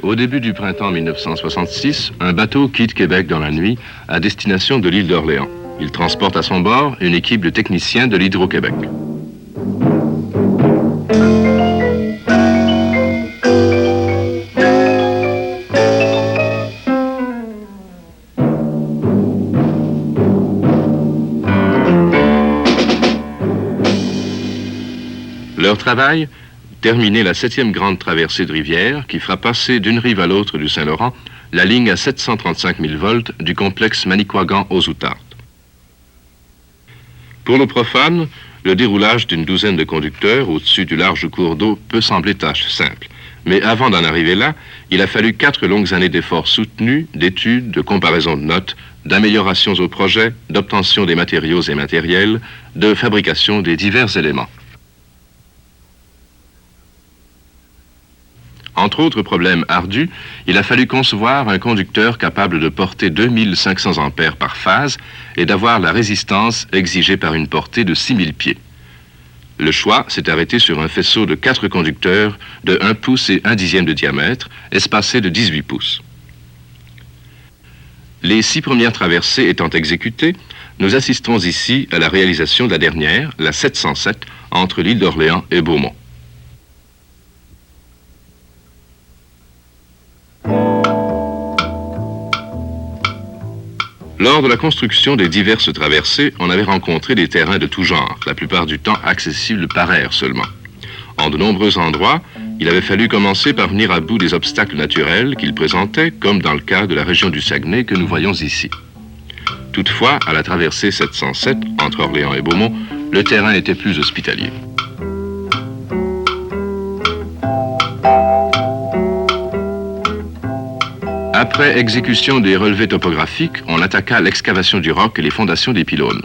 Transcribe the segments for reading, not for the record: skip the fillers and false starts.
Au début du printemps 1966, un bateau quitte Québec dans la nuit à destination de l'île d'Orléans. Il transporte à son bord une équipe de techniciens de l'Hydro-Québec. Leur travail, terminer la 7e grande traversée de rivière qui fera passer d'une rive à l'autre du Saint-Laurent la ligne à 735 000 volts du complexe Manicouagan aux Outardes. Pour nos profanes, le déroulage d'une douzaine de conducteurs au-dessus du large cours d'eau peut sembler tâche simple. Mais avant d'en arriver là, il a fallu 4 longues années d'efforts soutenus, d'études, de comparaison de notes, d'améliorations au projet, d'obtention des matériaux et matériels, de fabrication des divers éléments. Entre autres problèmes ardus, il a fallu concevoir un conducteur capable de porter 2500 ampères par phase et d'avoir la résistance exigée par une portée de 6000 pieds. Le choix s'est arrêté sur un faisceau de 4 conducteurs de 1 pouce et 1/10 de diamètre, espacés de 18 pouces. Les 6 premières traversées étant exécutées, nous assistons ici à la réalisation de la dernière, la 707, entre l'île d'Orléans et Beaumont. Lors de la construction des diverses traversées, on avait rencontré des terrains de tout genre, la plupart du temps accessibles par air seulement. En de nombreux endroits, il avait fallu commencer par venir à bout des obstacles naturels qu'ils présentaient, comme dans le cas de la région du Saguenay que nous voyons ici. Toutefois, à la traversée 707, entre Orléans et Beaumont, le terrain était plus hospitalier. Après exécution des relevés topographiques, on attaqua l'excavation du roc et les fondations des pylônes.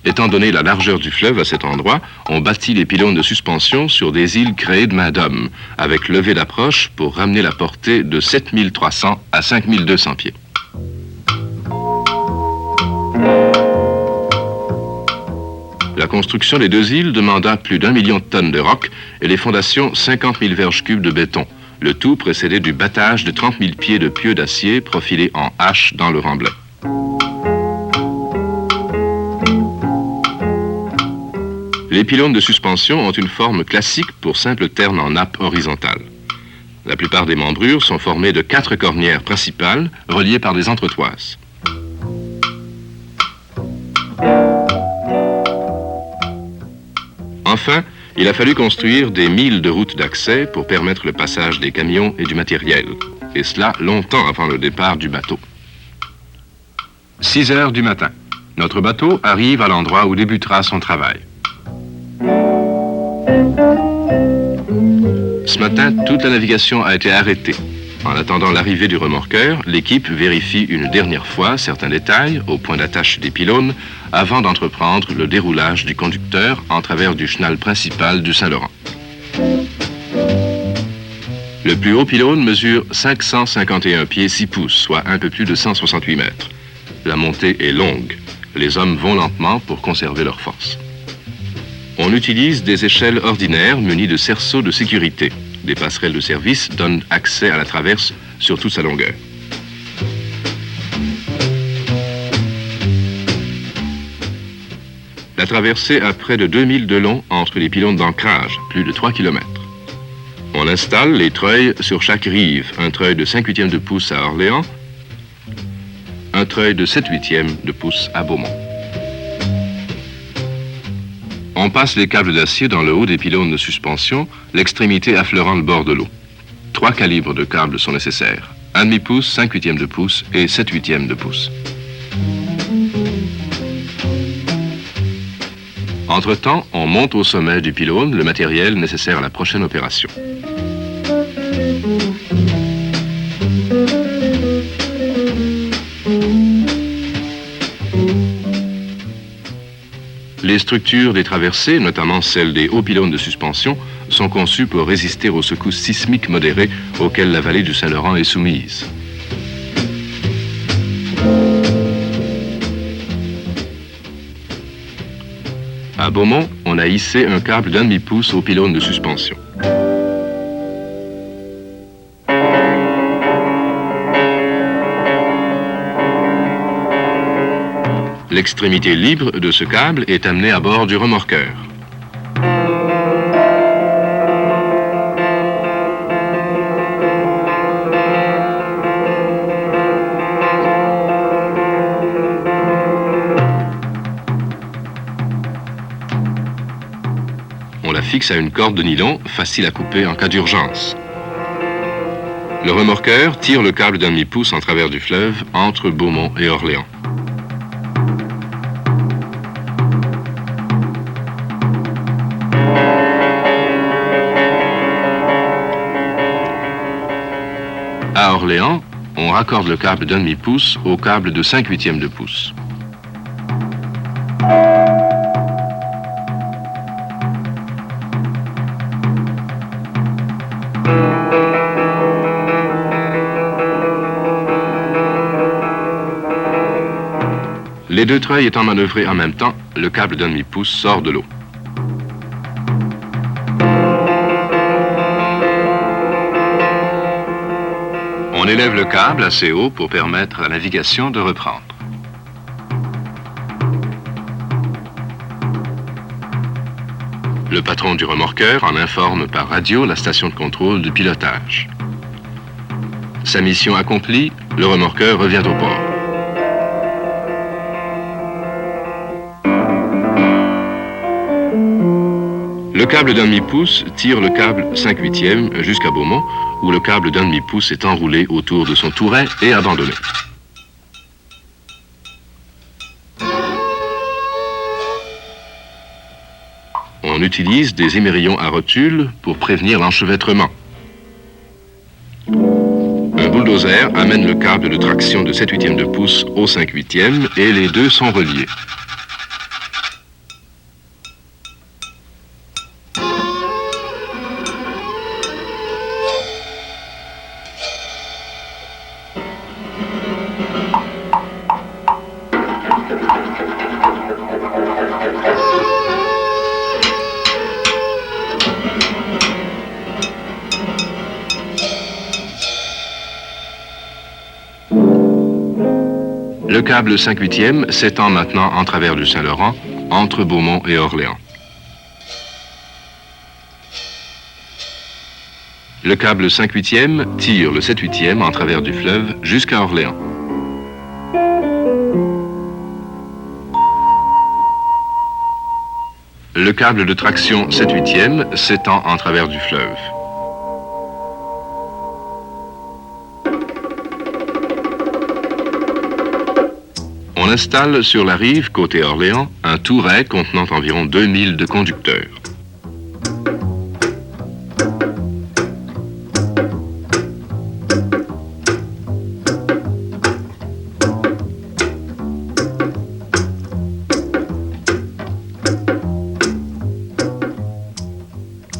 Étant donné la largeur du fleuve à cet endroit, on bâtit les pylônes de suspension sur des îles créées de main d'homme, avec levée d'approche pour ramener la portée de 7300 à 5200 pieds. La construction des 2 îles demanda plus d'1 million de tonnes de roc et les fondations 50 000 verges cubes de béton. Le tout précédé du battage de 30 000 pieds de pieux d'acier profilés en H dans le remblai. Les pylônes de suspension ont une forme classique pour simple terne en nappe horizontale. La plupart des membrures sont formées de 4 cornières principales reliées par des entretoises. Enfin, il a fallu construire des milles de routes d'accès pour permettre le passage des camions et du matériel. Et cela longtemps avant le départ du bateau. 6 heures du matin. Notre bateau arrive à l'endroit où débutera son travail. Ce matin, toute la navigation a été arrêtée. En attendant l'arrivée du remorqueur, l'équipe vérifie une dernière fois certains détails au point d'attache des pylônes avant d'entreprendre le déroulage du conducteur en travers du chenal principal du Saint-Laurent. Le plus haut pylône mesure 551 pieds 6 pouces, soit un peu plus de 168 mètres. La montée est longue. Les hommes vont lentement pour conserver leur force. On utilise des échelles ordinaires munies de cerceaux de sécurité. Des passerelles de service donnent accès à la traverse sur toute sa longueur. La traversée a près de 2000 de long entre les pylônes d'ancrage, plus de 3 km. On installe les treuils sur chaque rive, un treuil de 5/8 de pouce à Orléans, un treuil de 7/8 de pouce à Beaumont. On passe les câbles d'acier dans le haut des pylônes de suspension, l'extrémité affleurant le bord de l'eau. 3 calibres de câbles sont nécessaires, 1,5 pouce, 5/8 de pouce et 7/8 de pouce. Entre-temps, on monte au sommet du pylône le matériel nécessaire à la prochaine opération. Les structures des traversées, notamment celles des hauts pylônes de suspension, sont conçues pour résister aux secousses sismiques modérées auxquelles la vallée du Saint-Laurent est soumise. À Beaumont, on a hissé un câble d'1,5 pouce au pylône de suspension. L'extrémité libre de ce câble est amenée à bord du remorqueur. On la fixe à une corde de nylon, facile à couper en cas d'urgence. Le remorqueur tire le câble d'un demi-pouce en travers du fleuve entre Beaumont et Orléans. À Orléans, on raccorde le câble d'un demi-pouce au câble de 5/8 de pouce. Les deux treuils étant manœuvrés en même temps, le câble d'un demi-pouce sort de l'eau. On élève le câble assez haut pour permettre à la navigation de reprendre. Le patron du remorqueur en informe par radio la station de contrôle de pilotage. Sa mission accomplie, le remorqueur revient au port. Le câble d'un demi-pouce tire le câble 5/8 jusqu'à Beaumont, où le câble d'un demi-pouce est enroulé autour de son touret et abandonné. On utilise des émerillons à rotule pour prévenir l'enchevêtrement. Un bulldozer amène le câble de traction de 7/8 de pouce au 5/8 et les deux sont reliés. Le câble 5/8 s'étend maintenant en travers du Saint-Laurent, entre Beaumont et Orléans. Le câble 5/8 tire le 7/8 en travers du fleuve jusqu'à Orléans. Le câble de traction 7/8 s'étend en travers du fleuve. On installe sur la rive, côté Orléans, un touret contenant environ 2000 de conducteurs.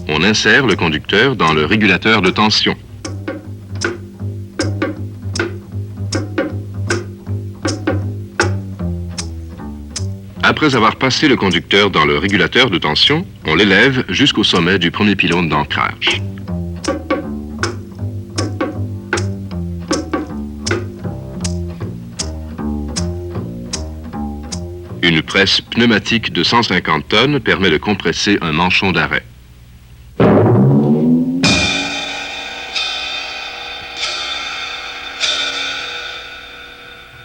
On insère le conducteur dans le régulateur de tension. Après avoir passé le conducteur dans le régulateur de tension, on l'élève jusqu'au sommet du premier pylône d'ancrage. Une presse pneumatique de 150 tonnes permet de compresser un manchon d'arrêt.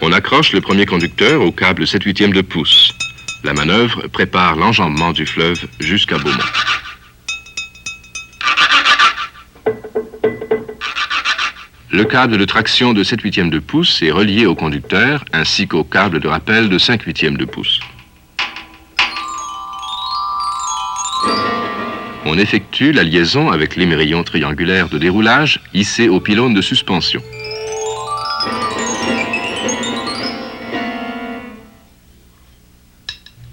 On accroche le premier conducteur au câble 7/8 de pouce. La manœuvre prépare l'enjambement du fleuve jusqu'à Beaumont. Le câble de traction de 7/8 de pouce est relié au conducteur ainsi qu'au câble de rappel de 5/8 de pouce. On effectue la liaison avec l'émerillon triangulaire de déroulage hissé au pylône de suspension.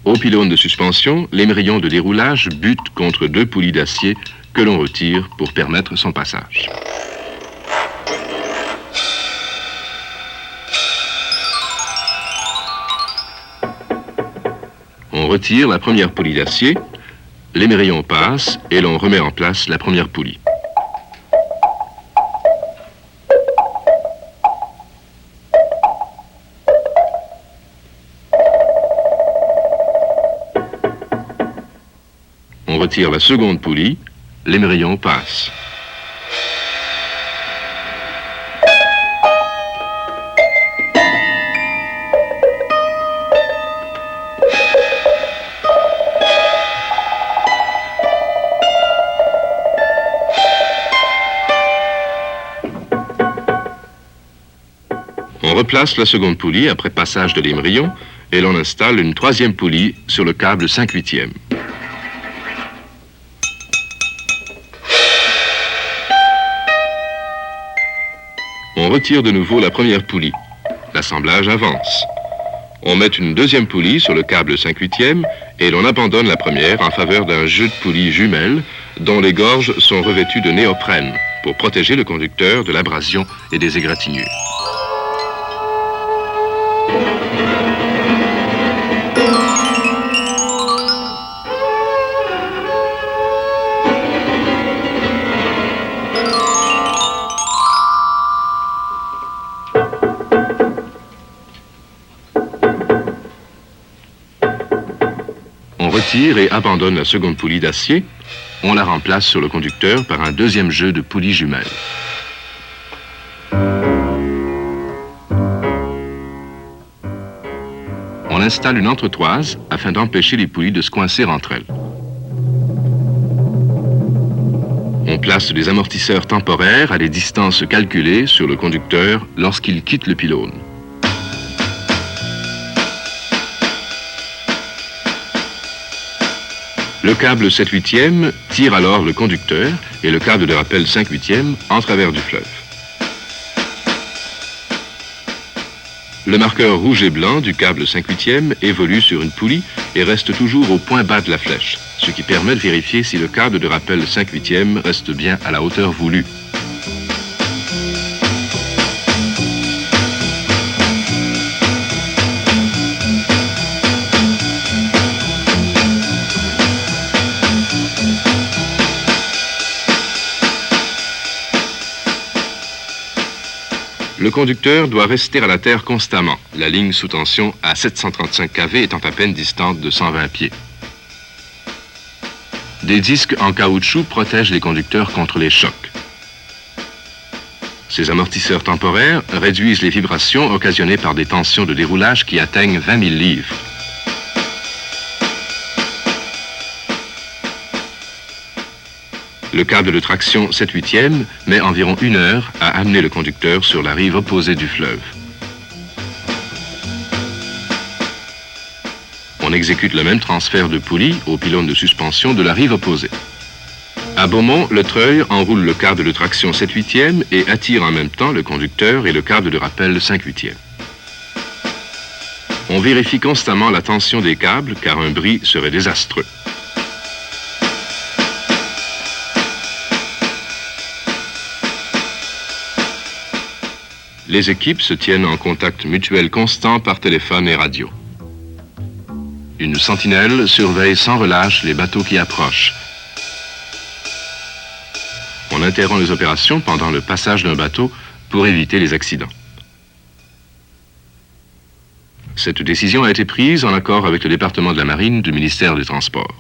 Au pylône de suspension, l'émerillon de déroulage bute contre deux poulies d'acier que l'on retire pour permettre son passage. On retire la première poulie d'acier, l'émerillon passe et l'on remet en place la première poulie. retire la seconde poulie, l'émerillon passe. On replace la seconde poulie après passage de l'émerillon et l'on installe une troisième poulie sur le câble 5/8. On retire de nouveau la première poulie. L'assemblage avance. On met une deuxième poulie sur le câble 5/8 et l'on abandonne la première en faveur d'un jeu de poulies jumelles dont les gorges sont revêtues de néoprène pour protéger le conducteur de l'abrasion et des égratignures. On retire et abandonne la seconde poulie d'acier. On la remplace sur le conducteur par un deuxième jeu de poulies jumelles. On installe une entretoise afin d'empêcher les poulies de se coincer entre elles. On place des amortisseurs temporaires à des distances calculées sur le conducteur lorsqu'il quitte le pylône. Le câble 7/8 tire alors le conducteur et le câble de rappel 5/8 en travers du fleuve. Le marqueur rouge et blanc du câble 5/8 évolue sur une poulie et reste toujours au point bas de la flèche, ce qui permet de vérifier si le câble de rappel 5/8 reste bien à la hauteur voulue. Le conducteur doit rester à la terre constamment, la ligne sous tension à 735 kV étant à peine distante de 120 pieds. Des disques en caoutchouc protègent les conducteurs contre les chocs. Ces amortisseurs temporaires réduisent les vibrations occasionnées par des tensions de déroulage qui atteignent 20 000 livres. Le câble de traction 7/8 met environ 1 heure à amener le conducteur sur la rive opposée du fleuve. On exécute le même transfert de poulie au pylône de suspension de la rive opposée. À Beaumont, le treuil enroule le câble de traction 7/8 et attire en même temps le conducteur et le câble de rappel 5/8. On vérifie constamment la tension des câbles car un bris serait désastreux. Les équipes se tiennent en contact mutuel constant par téléphone et radio. Une sentinelle surveille sans relâche les bateaux qui approchent. On interrompt les opérations pendant le passage d'un bateau pour éviter les accidents. Cette décision a été prise en accord avec le département de la Marine du ministère des Transports.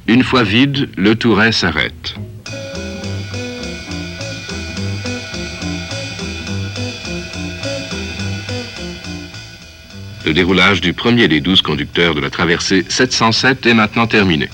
Une fois vide, le touret s'arrête. Le déroulage du premier des 12 conducteurs de la traversée 707 est maintenant terminé.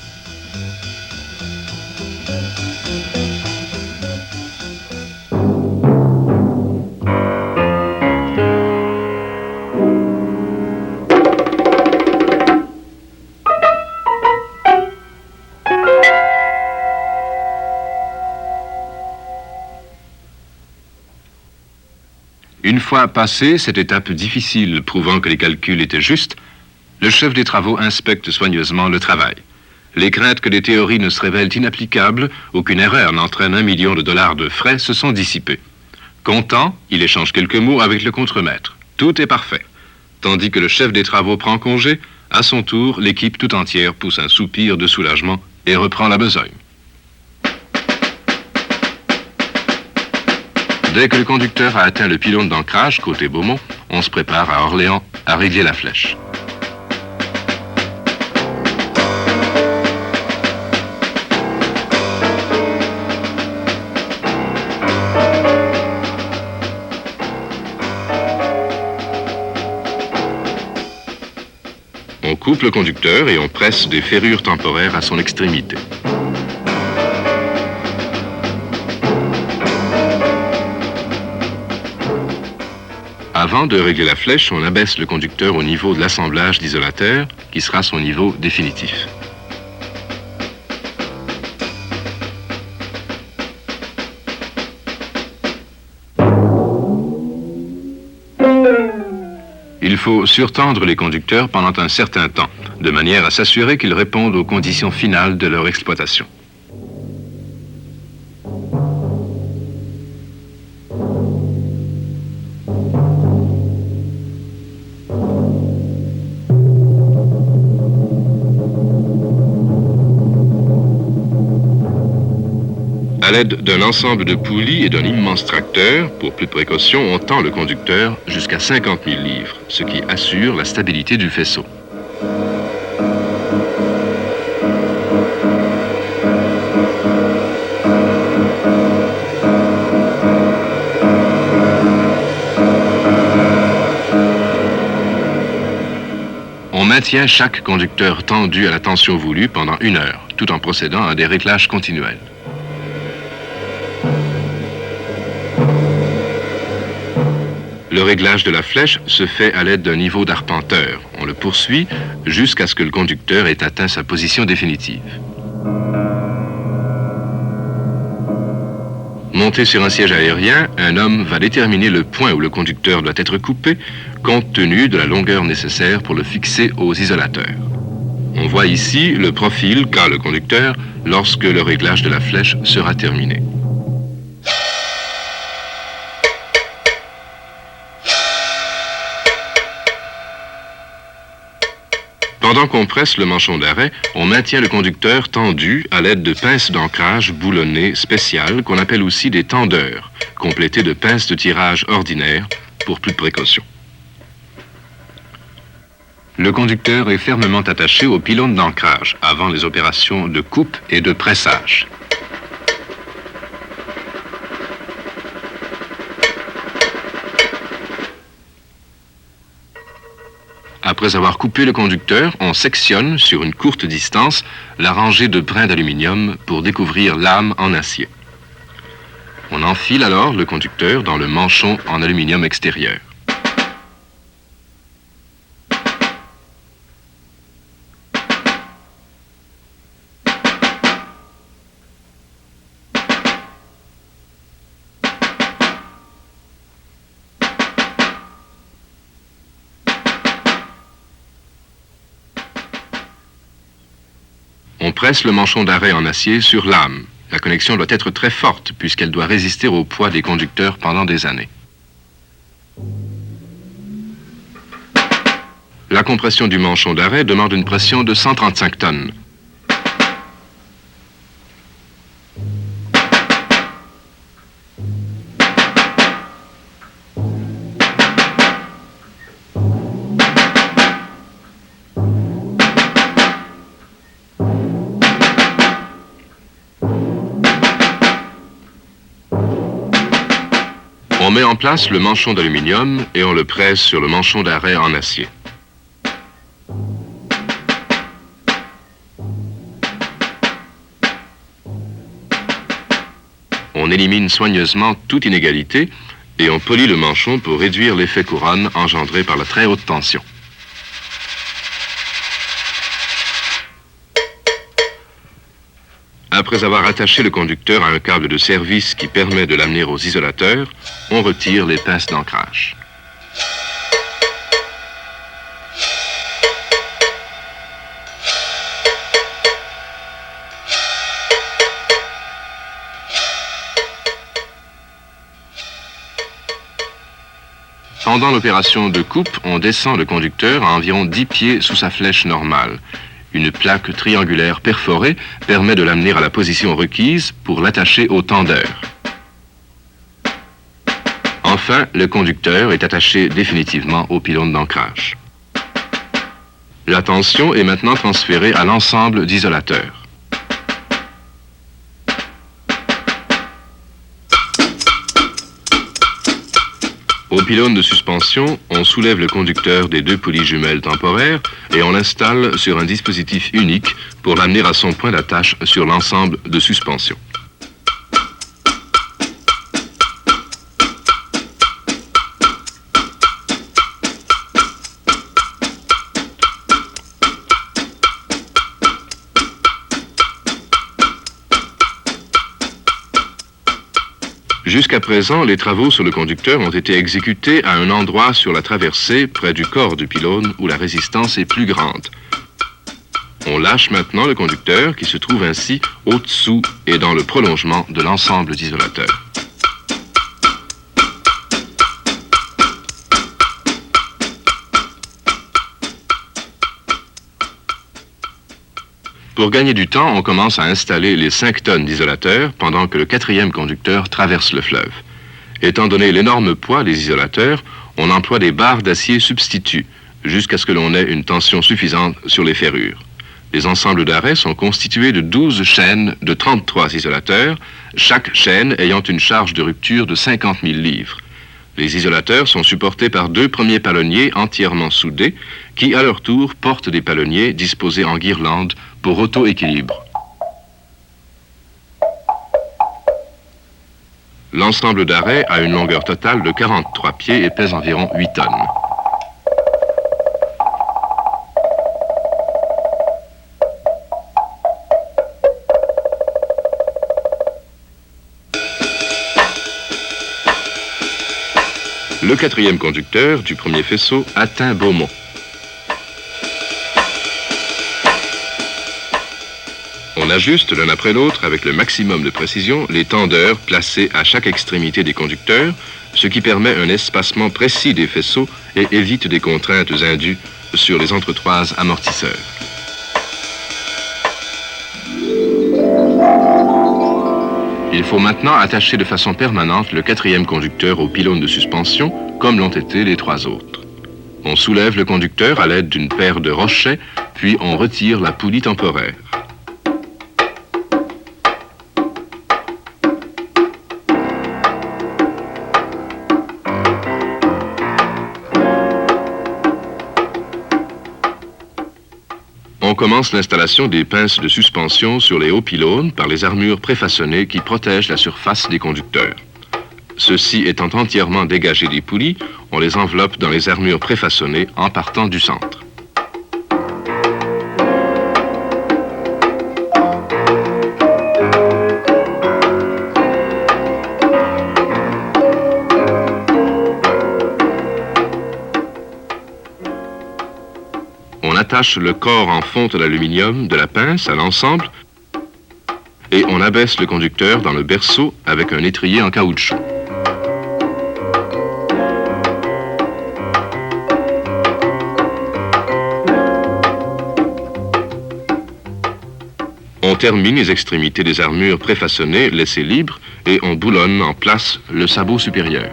Une fois passée cette étape difficile prouvant que les calculs étaient justes, le chef des travaux inspecte soigneusement le travail. Les craintes que des théories ne se révèlent inapplicables ou qu'une erreur n'entraîne $1 million de frais se sont dissipées. Content, il échange quelques mots avec le contremaître. Tout est parfait. Tandis que le chef des travaux prend congé, à son tour, l'équipe tout entière pousse un soupir de soulagement et reprend la besogne. Dès que le conducteur a atteint le pylône d'ancrage, côté Beaumont, on se prépare à Orléans à régler la flèche. On coupe le conducteur et on presse des ferrures temporaires à son extrémité. Avant de régler la flèche, on abaisse le conducteur au niveau de l'assemblage d'isolateurs, qui sera son niveau définitif. Il faut surtendre les conducteurs pendant un certain temps, de manière à s'assurer qu'ils répondent aux conditions finales de leur exploitation. À l'aide d'un ensemble de poulies et d'un immense tracteur, pour plus de précaution, on tend le conducteur jusqu'à 50 000 livres, ce qui assure la stabilité du faisceau. On maintient chaque conducteur tendu à la tension voulue pendant 1 heure, tout en procédant à des réglages continuels. Le réglage de la flèche se fait à l'aide d'un niveau d'arpenteur. On le poursuit jusqu'à ce que le conducteur ait atteint sa position définitive. Monté sur un siège aérien, un homme va déterminer le point où le conducteur doit être coupé, compte tenu de la longueur nécessaire pour le fixer aux isolateurs. On voit ici le profil qu'a le conducteur lorsque le réglage de la flèche sera terminé. Pendant qu'on presse le manchon d'arrêt, on maintient le conducteur tendu à l'aide de pinces d'ancrage boulonnées spéciales qu'on appelle aussi des tendeurs, complétées de pinces de tirage ordinaires pour plus de précaution. Le conducteur est fermement attaché au pylône d'ancrage avant les opérations de coupe et de pressage. Après avoir coupé le conducteur, on sectionne sur une courte distance la rangée de brins d'aluminium pour découvrir l'âme en acier. On enfile alors le conducteur dans le manchon en aluminium extérieur. On presse le manchon d'arrêt en acier sur l'âme. La connexion doit être très forte puisqu'elle doit résister au poids des conducteurs pendant des années. La compression du manchon d'arrêt demande une pression de 135 tonnes. On met en place le manchon d'aluminium et on le presse sur le manchon d'arrêt en acier. On élimine soigneusement toute inégalité et on polit le manchon pour réduire l'effet couronne engendré par la très haute tension. Après avoir attaché le conducteur à un câble de service qui permet de l'amener aux isolateurs, on retire les pinces d'ancrage. Pendant l'opération de coupe, on descend le conducteur à environ 10 pieds sous sa flèche normale. Une plaque triangulaire perforée permet de l'amener à la position requise pour l'attacher au tendeur. Enfin, le conducteur est attaché définitivement au pylône d'ancrage. La tension est maintenant transférée à l'ensemble d'isolateurs. Au pylône de suspension, on soulève le conducteur des deux poulies jumelles temporaires et on l'installe sur un dispositif unique pour l'amener à son point d'attache sur l'ensemble de suspension. Jusqu'à présent, les travaux sur le conducteur ont été exécutés à un endroit sur la traversée, près du corps du pylône, où la résistance est plus grande. On lâche maintenant le conducteur qui se trouve ainsi au-dessous et dans le prolongement de l'ensemble d'isolateurs. Pour gagner du temps, on commence à installer les 5 tonnes d'isolateurs pendant que le 4e conducteur traverse le fleuve. Étant donné l'énorme poids des isolateurs, on emploie des barres d'acier substituts jusqu'à ce que l'on ait une tension suffisante sur les ferrures. Les ensembles d'arrêt sont constitués de 12 chaînes de 33 isolateurs, chaque chaîne ayant une charge de rupture de 50 000 livres. Les isolateurs sont supportés par 2 premiers palonniers entièrement soudés qui, à leur tour, portent des palonniers disposés en guirlande pour auto-équilibre. L'ensemble d'arrêt a une longueur totale de 43 pieds et pèse environ 8 tonnes. Le 4e conducteur du premier faisceau atteint Beaumont. On ajuste l'un après l'autre avec le maximum de précision les tendeurs placés à chaque extrémité des conducteurs, ce qui permet un espacement précis des faisceaux et évite des contraintes indues sur les entretoises amortisseurs. Il faut maintenant attacher de façon permanente le 4e conducteur au pylône de suspension, comme l'ont été les 3 autres. On soulève le conducteur à l'aide d'une paire de rochets, puis on retire la poulie temporaire. On commence l'installation des pinces de suspension sur les hauts pylônes par les armures préfaçonnées qui protègent la surface des conducteurs. Ceux-ci étant entièrement dégagés des poulies, on les enveloppe dans les armures préfaçonnées en partant du centre. On attache le corps en fonte d'aluminium de la pince à l'ensemble et on abaisse le conducteur dans le berceau avec un étrier en caoutchouc. On termine les extrémités des armures préfaçonnées laissées libres et on boulonne en place le sabot supérieur.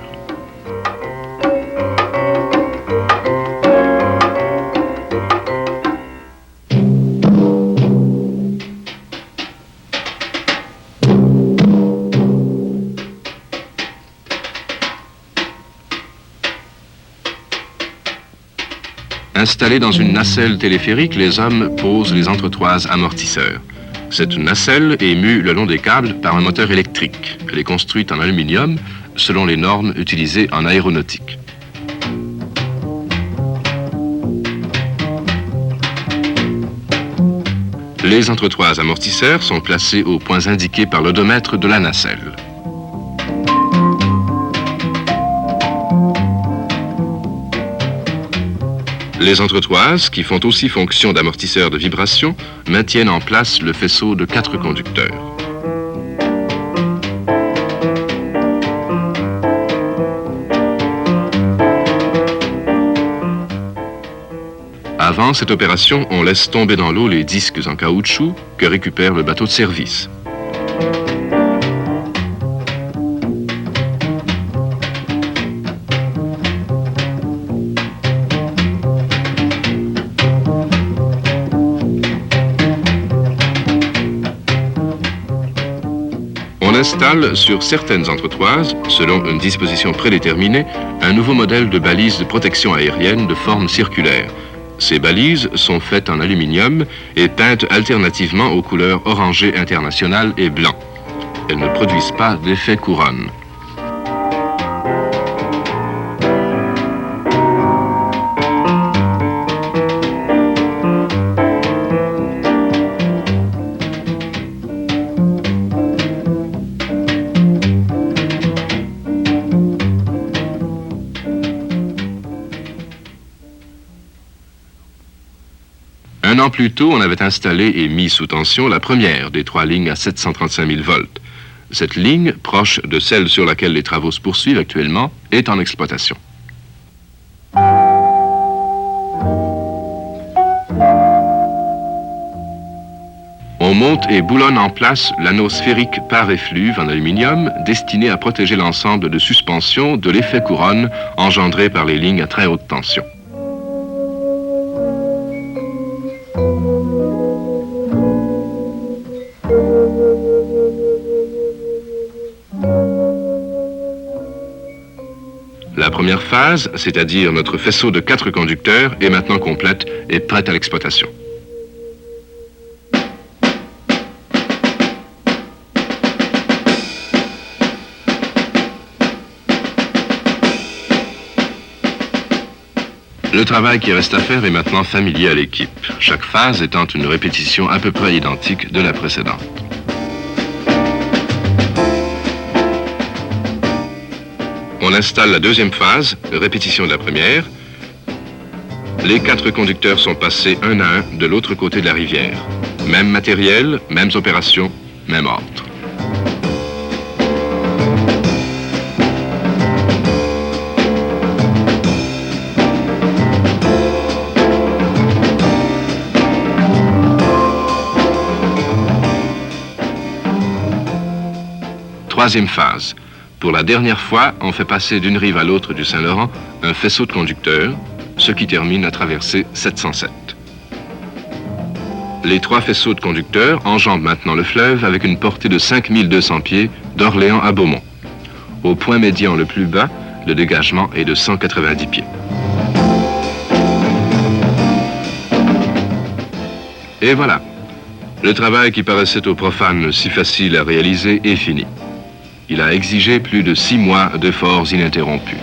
Installés dans une nacelle téléphérique, les hommes posent les entretoises amortisseurs. Cette nacelle est mue le long des câbles par un moteur électrique. Elle est construite en aluminium selon les normes utilisées en aéronautique. Les entretoises amortisseurs sont placées aux points indiqués par l'odomètre de la nacelle. Les entretoises, qui font aussi fonction d'amortisseur de vibration, maintiennent en place le faisceau de 4 conducteurs. Avant cette opération, on laisse tomber dans l'eau les disques en caoutchouc que récupère le bateau de service. installe sur certaines entretoises, selon une disposition prédéterminée, un nouveau modèle de balise de protection aérienne de forme circulaire. Ces balises sont faites en aluminium et peintes alternativement aux couleurs orangé international et blanc. Elles ne produisent pas d'effet couronne. Un an plus tôt, on avait installé et mis sous tension la première des 3 lignes à 735 000 volts. Cette ligne, proche de celle sur laquelle les travaux se poursuivent actuellement, est en exploitation. On monte et boulonne en place l'anneau sphérique par effluve en aluminium destiné à protéger l'ensemble de suspension de l'effet couronne engendré par les lignes à très haute tension. La première phase, c'est-à-dire notre faisceau de 4 conducteurs, est maintenant complète et prête à l'exploitation. Le travail qui reste à faire est maintenant familier à l'équipe, chaque phase étant une répétition à peu près identique de la précédente. On installe la deuxième phase, répétition de la première. Les 4 conducteurs sont passés un à un de l'autre côté de la rivière. Même matériel, mêmes opérations, même ordre. Troisième phase. Pour la dernière fois, on fait passer d'une rive à l'autre du Saint-Laurent un faisceau de conducteurs, ce qui termine la traversée 707. Les 3 faisceaux de conducteurs enjambent maintenant le fleuve avec une portée de 5200 pieds d'Orléans à Beaumont. Au point médian le plus bas, le dégagement est de 190 pieds. Et voilà, le travail qui paraissait aux profanes si facile à réaliser est fini. Il a exigé plus de 6 mois d'efforts ininterrompus.